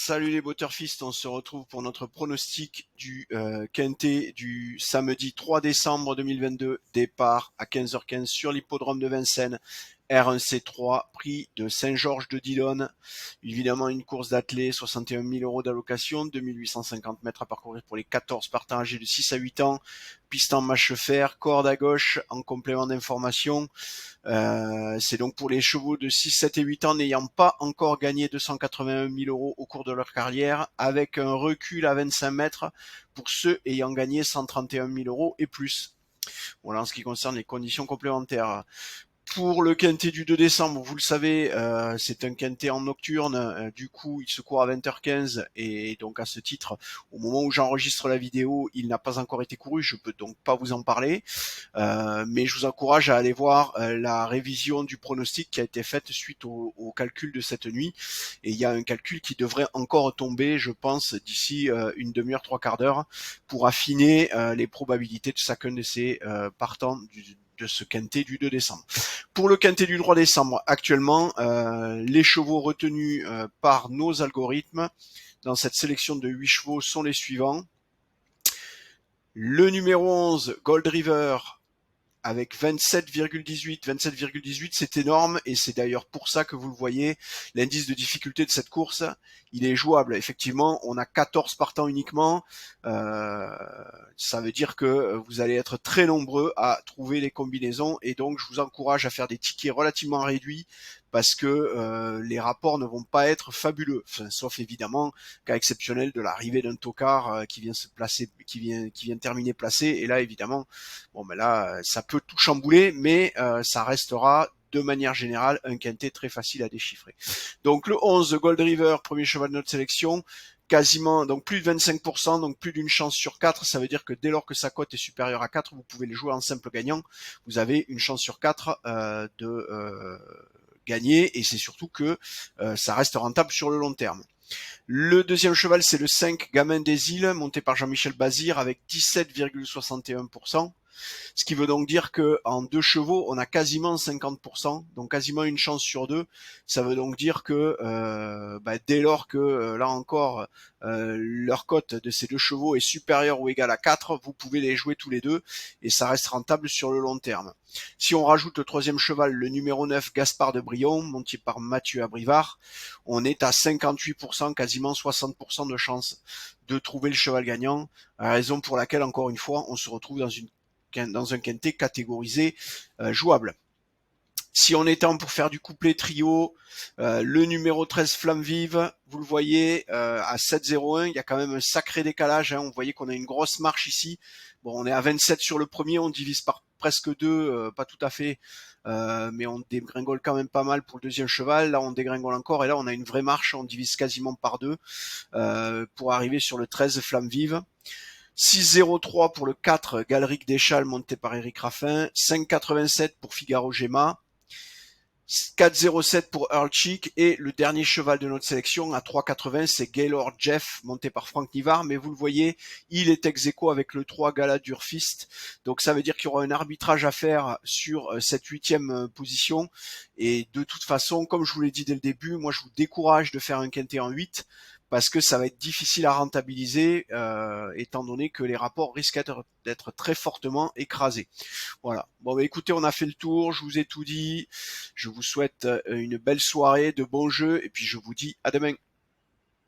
Salut les Butterfist, on se retrouve pour notre pronostic du Quintet du samedi 3 décembre 2022, départ à 15h15 sur l'hippodrome de Vincennes, R1C3, prix de Saint-Georges de Dillon. Évidemment une course d'athlée, 61 000 € d'allocation, 2850 mètres à parcourir pour les 14 partants âgés de 6 à 8 ans, piste en mâche fer, corde à gauche en complément d'information. C'est donc pour les chevaux de 6, 7 et 8 ans n'ayant pas encore gagné 281 000 € au cours de leur carrière, avec un recul à 25 mètres pour ceux ayant gagné 131 000 € et plus. Voilà en ce qui concerne les conditions complémentaires. Pour le quintet du 2 décembre, vous le savez, c'est un quintet en nocturne, du coup il se court à 20h15 et donc à ce titre, au moment où j'enregistre la vidéo, il n'a pas encore été couru, je peux donc pas vous en parler, mais je vous encourage à aller voir la révision du pronostic qui a été faite suite au calcul de cette nuit, et il y a un calcul qui devrait encore tomber, je pense, d'ici une demi-heure, trois quarts d'heure, pour affiner les probabilités de chacun de ces partants de ce quintet du 2 décembre. Pour le quintet du 3 décembre, actuellement, les chevaux retenus par nos algorithmes dans cette sélection de 8 chevaux sont les suivants. Le numéro 11, Gold River, avec 27,18. 27,18, c'est énorme, et c'est d'ailleurs pour ça que vous le voyez, l'indice de difficulté de cette course, il est jouable. Effectivement, on a 14 partants uniquement, ça veut dire que vous allez être très nombreux à trouver les combinaisons, et donc je vous encourage à faire des tickets relativement réduits, parce que les rapports ne vont pas être fabuleux, enfin, sauf évidemment cas exceptionnel de l'arrivée d'un tocard qui vient se placer, qui vient terminer placé, et là évidemment, bon ben là ça peut tout chambouler, mais ça restera de manière générale un quintet très facile à déchiffrer. Donc le 11 Gold River, premier cheval de notre sélection, quasiment, donc plus de 25%, donc plus d'une chance sur 4, ça veut dire que dès lors que sa cote est supérieure à 4, vous pouvez le jouer en simple gagnant, vous avez une chance sur 4 de gagner, et c'est surtout que ça reste rentable sur le long terme. Le deuxième cheval, c'est le 5 Gamin des Îles, monté par Jean-Michel Bazir avec 17,61%. Ce qui veut donc dire que en deux chevaux, on a quasiment 50%, donc quasiment une chance sur deux. Ça veut donc dire que dès lors que, là encore, leur cote de ces deux chevaux est supérieure ou égale à 4, vous pouvez les jouer tous les deux, et ça reste rentable sur le long terme. Si on rajoute le troisième cheval, le numéro 9, Gaspard de Brion, monté par Mathieu Abrivard, on est à 58%, quasiment 60% de chance de trouver le cheval gagnant, raison pour laquelle, encore une fois, on se retrouve dans un quintet catégorisé jouable. Si on étend pour faire du couplet trio, le numéro 13 Flamme Vive, vous le voyez, à 7,01, il y a quand même un sacré décalage, hein. Vous voyez qu'on a une grosse marche ici. Bon, on est à 27 sur le premier, on divise par presque 2, pas tout à fait, mais on dégringole quand même pas mal pour le deuxième cheval. Là, on dégringole encore, et là, on a une vraie marche, on divise quasiment par 2 pour arriver sur le 13 Flamme Vive. 6,03 pour le 4 Galric Deschal, monté par Eric Raffin, 5,87 pour Figaro Gemma, 4,07 pour Earl Chic, et le dernier cheval de notre sélection à 3,80, c'est Gaylord Jeff, monté par Franck Nivard, mais vous le voyez, il est ex-aequo avec le 3 Gala Durfist, donc ça veut dire qu'il y aura un arbitrage à faire sur cette 8e position, et de toute façon, comme je vous l'ai dit dès le début, moi je vous décourage de faire un quintet en 8, parce que ça va être difficile à rentabiliser, étant donné que les rapports risquent d'être très fortement écrasés. Voilà. Bon, bah, écoutez, on a fait le tour, je vous ai tout dit. Je vous souhaite une belle soirée, de bons jeux, et puis je vous dis à demain.